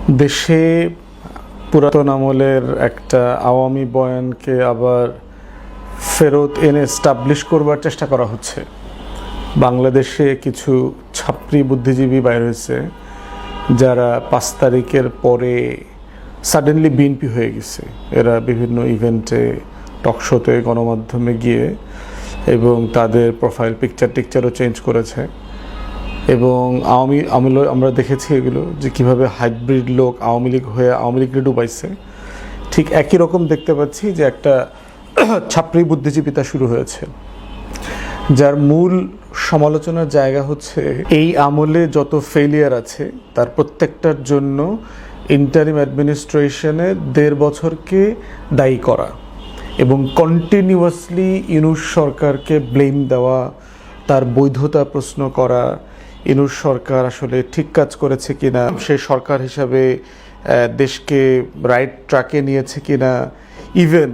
দেশে পুরাতন আমলের একটা আওয়ামী বয়ানকে আবার ফেরত এনে এস্টাবলিশ করবার চেষ্টা করা হচ্ছে। বাংলাদেশে কিছু ছাত্রী বুদ্ধিজীবী বাইর হয়েছে যারা 5 তারিখের পরে সাডেনলি বিএনপি হয়ে গেছে। এরা বিভিন্ন ইভেন্টে, টকশোতে, গণমাধ্যমে গিয়ে এবং তাদের প্রোফাইল টিকচারও চেঞ্জ করেছে। এবং আমরা দেখেছি এগুলো যে কীভাবে হাইব্রিড লোক আওয়ামী লীগ হয়ে আওয়ামী লীগকে ডুবাইছে। ঠিক একই রকম দেখতে পাচ্ছি যে একটা ছাত্রী বুদ্ধিজীবিতা শুরু হয়েছে, যার মূল সমালোচনার জায়গা হচ্ছে এই আমলে যত ফেলিয়ার আছে তার প্রত্যেকটার জন্য ইন্টারিম অ্যাডমিনিস্ট্রেশনে 1.5 বছরকে দায়ী করা এবং কন্টিনিউয়াসলি ইউনূস সরকারকে ব্লেম দেওয়া, তার বৈধতা প্রশ্ন করা, ইউনূস সরকার আসলে ঠিক কাজ করেছে কিনা, সে সরকার হিসাবে দেশকে রাইট ট্র্যাকে নিয়েছে কিনা, ইভেন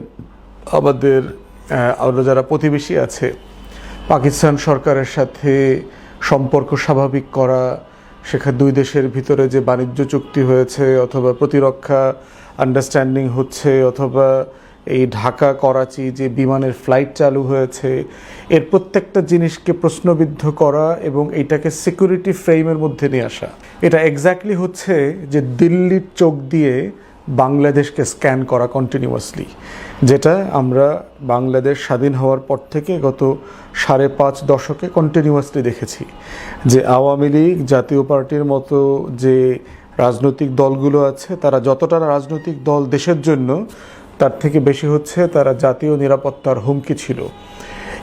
আমাদের যারা প্রতিবেশী আছে পাকিস্তান সরকারের সাথে সম্পর্ক স্বাভাবিক করা, সেখানে 2 দেশের ভিতরে যে বাণিজ্য চুক্তি হয়েছে অথবা প্রতিরক্ষা আন্ডারস্ট্যান্ডিং হচ্ছে অথবা এই ঢাকা করাচি যে বিমানের ফ্লাইট চালু হয়েছে, এর প্রত্যেকটা জিনিসকে প্রশ্নবিদ্ধ করা এবং এইটাকে সিকিউরিটি ফ্রেমের মধ্যে নিয়ে আসা। এটা এক্স্যাক্টলি হচ্ছে যে দিল্লির চোখ দিয়ে বাংলাদেশকে স্ক্যান করা কন্টিনিউয়াসলি, যেটা আমরা বাংলাদেশ স্বাধীন হওয়ার পর থেকে গত 5.5 দশকে কন্টিনিউয়াসলি দেখেছি। যে আওয়ামী লীগ, জাতীয় পার্টির মতো যে রাজনৈতিক দলগুলো আছে, তারা যতটা রাজনৈতিক দল দেশের জন্য, তার থেকে বেশি হচ্ছে তারা জাতীয় নিরাপত্তার হুমকি ছিল।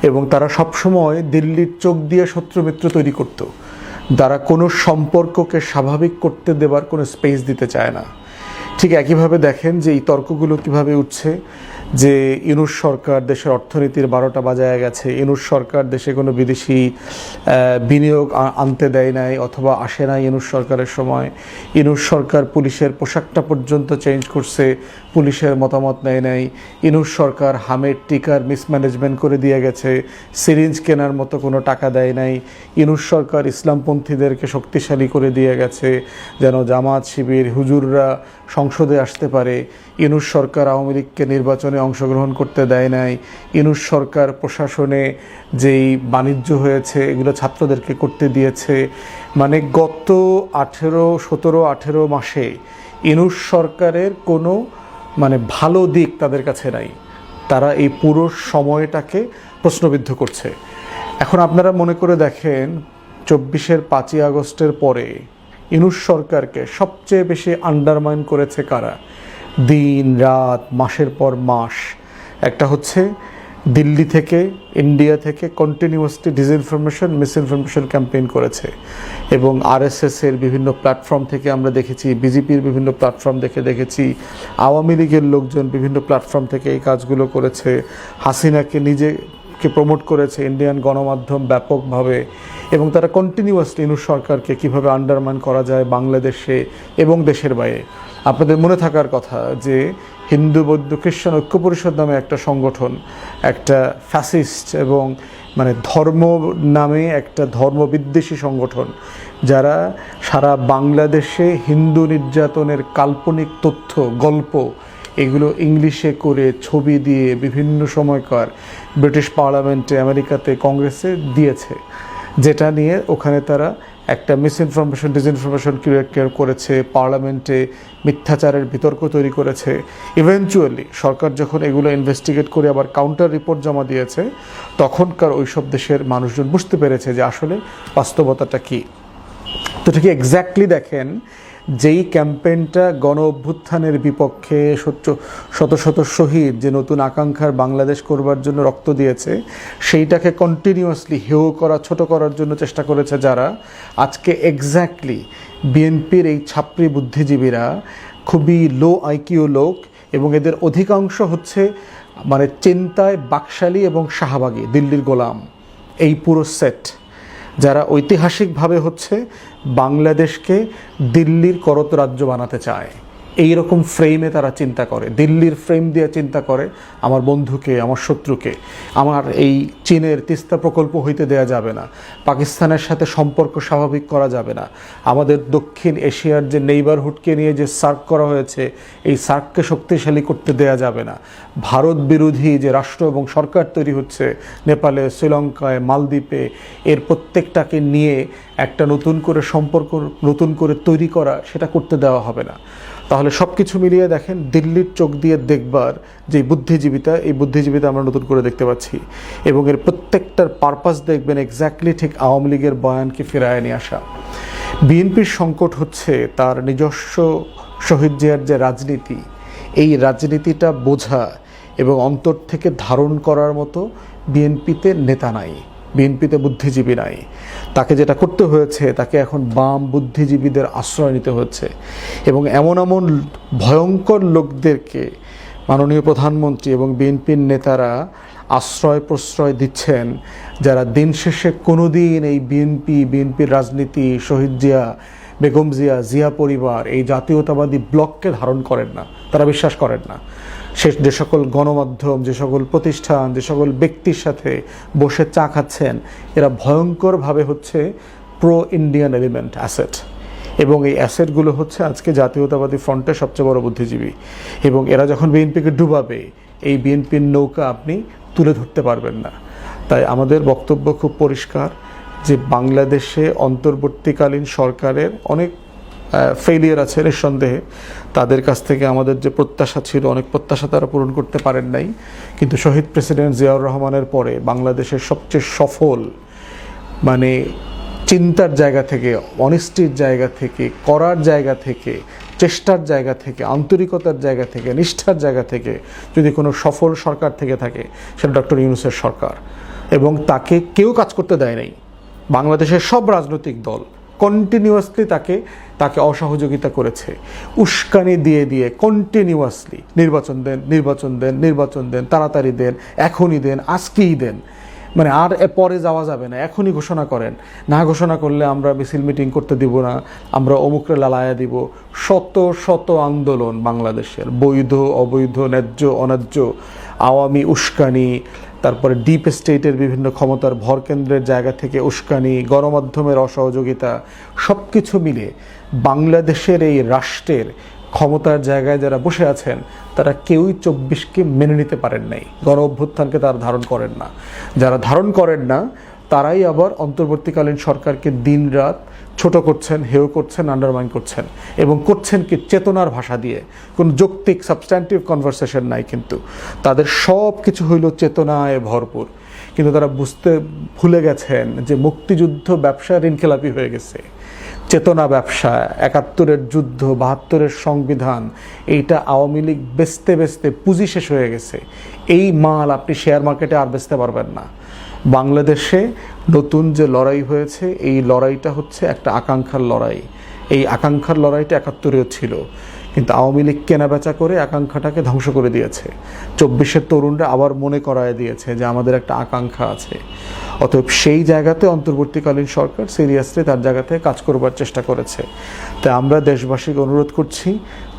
এবং তারা সবসময় দিল্লির চোখ দিয়ে শত্রুমিত্র তৈরি করত। তারা কোনো সম্পর্ককে স্বাভাবিক করতে দেবার কোনো স্পেস দিতে চায় না। ঠিক একইভাবে দেখেন যে এই তর্কগুলো কিভাবে উঠছে যে ইউনূস সরকার দেশের অর্থনীতির 12টা বাজায় গেছে, ইউনূস সরকার দেশে কোনো বিদেশি বিনিয়োগ আনতে দেয় নাই অথবা আসে নাই ইউনূস সরকারের সময়, ইউনূস সরকার পুলিশের পোশাকটা পর্যন্ত চেঞ্জ করছে, পুলিশের মতামত নেয় নাই, ইউনূস সরকার হামের টিকার মিসম্যানেজমেন্ট করে দিয়ে গেছে, সিরিঞ্জ কেনার মতো কোনো টাকা দেয় নাই, ইউনূস সরকার ইসলামপন্থীদেরকে শক্তিশালী করে দিয়ে গেছে যেন জামাত শিবির হুজুররা সংসদে আসতে পারে, ইউনূস সরকার আওয়ামী লীগকে নির্বাচনে অংশগ্রহণ করতে দেয় নাই, ইউনূস সরকার প্রশাসনে যেই বাণিজ্য হয়েছে এগুলো ছাত্রদেরকে করতে দিয়েছে। মানে গত 17-18 মাসে ইউনূস সরকারের কোনো ভালো দিক তাদের কাছে নাই। তারা এই পুরো সময়টাকে প্রশ্নবিদ্ধ করছে। এখন আপনারা মনে করে দেখেন 24-এর 5ই আগস্টের পরে ইউনূস সরকারকে সবচেয়ে বেশি আন্ডারমাইন করেছে কারা? দিন রাত, মাসের পর মাস। একটা হচ্ছে দিল্লি থেকে, ইন্ডিয়া থেকে কন্টিনিউয়াসলি ডিসইনফরমেশন, মিসইনফরমেশন ক্যাম্পেইন করেছে এবং আরএসএসের বিভিন্ন প্ল্যাটফর্ম থেকে আমরা দেখেছি, বিজেপির বিভিন্ন প্ল্যাটফর্ম দেখেছি, আওয়ামী লীগের লোকজন বিভিন্ন প্ল্যাটফর্ম থেকে এই কাজগুলো করেছে, হাসিনাকে নিজেকে প্রমোট করেছে ইন্ডিয়ান গণমাধ্যম ব্যাপকভাবে, এবং তারা কন্টিনিউয়াসলি ইউনূস সরকারকে কীভাবে আন্ডারমাইন করা যায় বাংলাদেশে এবং দেশের বাইরে। আপনাদের মনে থাকার কথা যে হিন্দু বৌদ্ধ খ্রিস্টান ঐক্য পরিষদ নামে একটা সংগঠন, একটা ফ্যাসিস্ট এবং ধর্ম নামে একটা ধর্মবিদ্বেষী সংগঠন, যারা সারা বাংলাদেশে হিন্দু নির্যাতনের কাল্পনিক তথ্য, গল্প এগুলো ইংলিশে করে ছবি দিয়ে বিভিন্ন সময়কার ব্রিটিশ পার্লামেন্টে, আমেরিকাতে, কংগ্রেসে দিয়েছে, যেটা নিয়ে ওখানে তারা একটা মিসইনফরমেশন, ডিসইনফরমেশন ক্রিয়েট করেছে, পার্লামেন্টে মিথ্যাচারের বিতর্ক তৈরি করেছে। ইভেনচুয়ালি সরকার যখন এগুলো ইনভেস্টিগেট করে আবার কাউন্টার রিপোর্ট জমা দিয়েছে, তখনকার ওইসব দেশের মানুষজন বুঝতে পেরেছে যে আসলে বাস্তবতাটা কী। তো ঠিক এক্স্যাক্টলি দেখেন, যেই ক্যাম্পেইনটা গণ অভ্যুত্থানের বিপক্ষে শত শত শহীদ যে নতুন আকাঙ্ক্ষার বাংলাদেশ করবার জন্য রক্ত দিয়েছে, সেইটাকে কন্টিনিউয়াসলি হেয় করা, ছোট করার জন্য চেষ্টা করেছে যারা, আজকে এক্স্যাক্টলি বিএনপির এই ছাত্রী বুদ্ধিজীবীরা খুবই লো আইকিউ লোক এবং এদের অধিকাংশ হচ্ছে চিন্তায় বাকশালী এবং শাহবাগী, দিল্লির গোলাম, এই পুরো সেট, যারা ঐতিহাসিকভাবে হচ্ছে বাংলাদেশকে দিল্লির করত রাজ্য বানাতে চায়। এই রকম ফ্রেমে তারা চিন্তা করে, দিল্লির ফ্রেম দিয়ে চিন্তা করে আমার বন্ধুকে, আমার শত্রুকে আমার এই চীনের তিস্তা প্রকল্প হইতে দেয়া যাবে না, পাকিস্তানের সাথে সম্পর্ক স্বাভাবিক করা যাবে না, আমাদের দক্ষিণ এশিয়ার যে নেইবারহুডকে নিয়ে যে সার্ক করা হয়েছে এই সার্ককে শক্তিশালী করতে দেয়া যাবে না, ভারত বিরোধী যে রাষ্ট্র এবং সরকার তৈরি হচ্ছে নেপালে, শ্রীলঙ্কায়, মালদ্বীপে, এর প্রত্যেকটাকে নিয়ে একটা নতুন করে সম্পর্ক নতুন করে তৈরি করা, সেটা করতে দেওয়া হবে না। তাহলে সব কিছু মিলিয়ে দেখেন, দিল্লির চোখ দিয়ে দেখবার যে বুদ্ধিজীবিতা, এই বুদ্ধিজীবিতা আমরা নতুন করে দেখতে পাচ্ছি এবং এর প্রত্যেকটার পারপাস দেখবেন এক্স্যাক্টলি ঠিক আওয়ামী লীগের বয়ানকে ফিরায় নিয়ে আসা। বিএনপির সংকট হচ্ছে তার নিজস্ব শহীদ জিয়ার যে রাজনীতি, এই রাজনীতিটা বোঝা এবং অন্তর থেকে ধারণ করার মতো বিএনপিতে নেতা নাই, বিএনপিতে বুদ্ধিজীবী নাই। তাকে যেটা করতে হয়েছে, তাকে এখন বাম বুদ্ধিজীবীদের আশ্রয় নিতে হচ্ছে এবং এমন এমন ভয়ঙ্কর লোকদেরকে মাননীয় প্রধানমন্ত্রী এবং বিএনপির নেতারা আশ্রয় প্রশ্রয় দিচ্ছেন, যারা দিন শেষে কোনো দিন এই বিএনপির রাজনীতি, শহীদ জিয়া, বেগম জিয়া, জিয়া পরিবার, এই জাতীয়তাবাদী ব্লককে ধারণ করেন না, তারা বিশ্বাস করেন না। যে সকল গণমাধ্যম, যে সকল প্রতিষ্ঠান, যে সকল ব্যক্তির সাথে বসে চা খাচ্ছেন, এরা ভয়ঙ্করভাবে হচ্ছে প্রো ইন্ডিয়ান এলিমেন্ট অ্যাসেট এবং এই অ্যাসেটগুলো হচ্ছে আজকে জাতীয়তাবাদী ফ্রন্টের সবচেয়ে বড় বুদ্ধিজীবী এবং এরা যখন বিএনপিকে ডুবাবে, এই বিএনপির নৌকা আপনি তুলে ধরতে পারবেন না। তাই আমাদের বক্তব্য খুব পরিষ্কার যে বাংলাদেশে অন্তর্বর্তীকালীন সরকারের অনেক ফেলিয়ার আছে নিঃসন্দেহে, তাদের কাছ থেকে আমাদের যে প্রত্যাশা ছিল, অনেক প্রত্যাশা তারা পূরণ করতে পারেন নাই, কিন্তু শহীদ প্রেসিডেন্ট জিয়াউর রহমানের পরে বাংলাদেশের সবচেয়ে সফল, মানে চিন্তার জায়গা থেকে, অনেস্টির জায়গা থেকে, করার জায়গা থেকে, চেষ্টার জায়গা থেকে, আন্তরিকতার জায়গা থেকে, নিষ্ঠার জায়গা থেকে যদি কোনো সফল সরকার থেকে থাকে, সেটা ডক্টর ইউনূসের সরকার এবং তাকে কেউ কাজ করতে দেয় নাই। বাংলাদেশের সব রাজনৈতিক দল কন্টিনিউয়াসলি তাকে অসহযোগিতা করেছে, উস্কানি দিয়ে দিয়ে কন্টিনিউয়াসলি নির্বাচন দেন, নির্বাচন দেন, নির্বাচন দেন, তাড়াতাড়ি দেন, এখনই দেন, আজকেই দেন, মানে আর পরে যাওয়া যাবে না, এখনই ঘোষণা করেন, না ঘোষণা করলে আমরা মিছিল মিটিং করতে দিব না, আমরা অমুকরে লালায়া দিব। শত শত আন্দোলন বাংলাদেশের, বৈধ অবৈধ, ন্যায্য অন্যায্য, আওয়ামী উস্কানি, তারপরে ডিপ স্টেটের বিভিন্ন ক্ষমতার ভরকেন্দ্রের জায়গা থেকে উস্কানি, গণমাধ্যমের অসহযোগিতা, সব কিছু মিলে বাংলাদেশের এই রাষ্ট্রের ক্ষমতার জায়গায় যারা বসে আছেন তারা কেউই 24কে মেনে নিতে পারেন নাই, গণ অভ্যুত্থানকে তারা ধারণ করেন না। যারা ধারণ করেন না তারাই আবার অন্তর্বর্তীকালীন সরকারকে দিন রাত ছোট করছেন, হেয় করছেন, আন্ডারমাইন করছেন এবং করছেন কি চেতনার ভাষা দিয়ে, কোনো যৌক্তিক সাবস্ট্যান্টিভ কনভারসেশন নাই, কিন্তু তাদের সব কিছু হইল চেতনায় ভরপুর। কিন্তু তারা বুঝতে ভুলে গেছেন যে মুক্তিযুদ্ধ ব্যবসা ঋণখেলাপি হয়ে গেছে, চেতনা ব্যবসা, 71-এর যুদ্ধ, 72-এর সংবিধান, এইটা আওয়ামী লীগ বেচতে বেচতে পুঁজি শেষ হয়ে গেছে। এই মাল আপনি শেয়ার মার্কেটে আর বেচতে পারবেন না। বাংলাদেশে নতুন যে লড়াই হয়েছে, এই লড়াইটা হচ্ছে একটা আকাঙ্ক্ষার লড়াই। এই আকাঙ্ক্ষার লড়াইটা 71-এও ছিল, কিন্তু আওয়ামী লীগ কেনাবেচা করে আকাঙ্ক্ষাটাকে ধ্বংস করে দিয়েছে। 24-এর তরুণরা আবার মনে করায় দিয়েছে যে আমাদের একটা আকাঙ্ক্ষা আছে। অতএব সেই জায়গাতে অন্তর্বর্তীকালীন সরকার সিরিয়াসলি তার জায়গাতে কাজ করবার চেষ্টা করেছে। তাই আমরা দেশবাসীকে অনুরোধ করছি,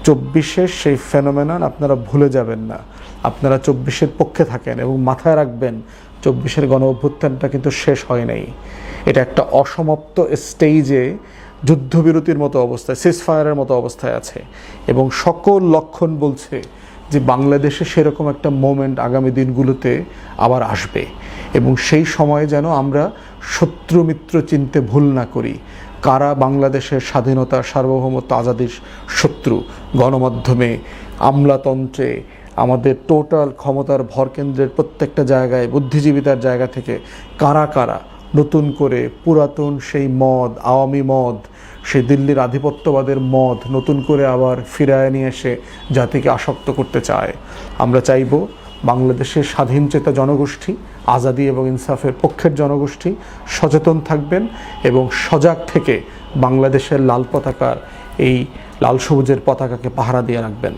24-এর সেই ফেনোমেনন আপনারা ভুলে যাবেন না, আপনারা 24-এর পক্ষে থাকেন এবং মাথায় রাখবেন 24-এর গণ অভ্যুত্থানটা কিন্তু শেষ হয় নাই। এটা একটা অসমাপ্ত স্টেজে যুদ্ধবিরতির মতো অবস্থায়, সিজফায়ারের মতো অবস্থায় আছে এবং সকল লক্ষণ বলছে যে বাংলাদেশে সেরকম একটা মোমেন্ট আগামী দিনগুলোতে আবার আসবে এবং সেই সময়ে যেন আমরা শত্রু মিত্র চিনতে ভুল না করি। কারা বাংলাদেশের স্বাধীনতা, সার্বভৌমত্ব, আজাদির শত্রু, গণমাধ্যমে, আমলাতন্ত্রে, আমাদের টোটাল ক্ষমতার ভরকেন্দ্রের প্রত্যেকটা জায়গায়, বুদ্ধিজীবিতার জায়গা থেকে কারা কারা নতুন করে পুরাতন সেই মদ, আওয়ামী মদ, সেই দিল্লির আধিপত্যবাদের মদ নতুন করে আবার ফিরায় নিয়ে এসে জাতিকে আসক্ত করতে চায়। আমরা চাইব বাংলাদেশের স্বাধীনচেতা জনগোষ্ঠী, আজাদি এবং ইনসাফের পক্ষের জনগোষ্ঠী সচেতন থাকবেন এবং সজাগ থেকে বাংলাদেশের লাল পতাকার, এই লাল সবুজের পতাকাকে পাহারা দিয়ে রাখবেন।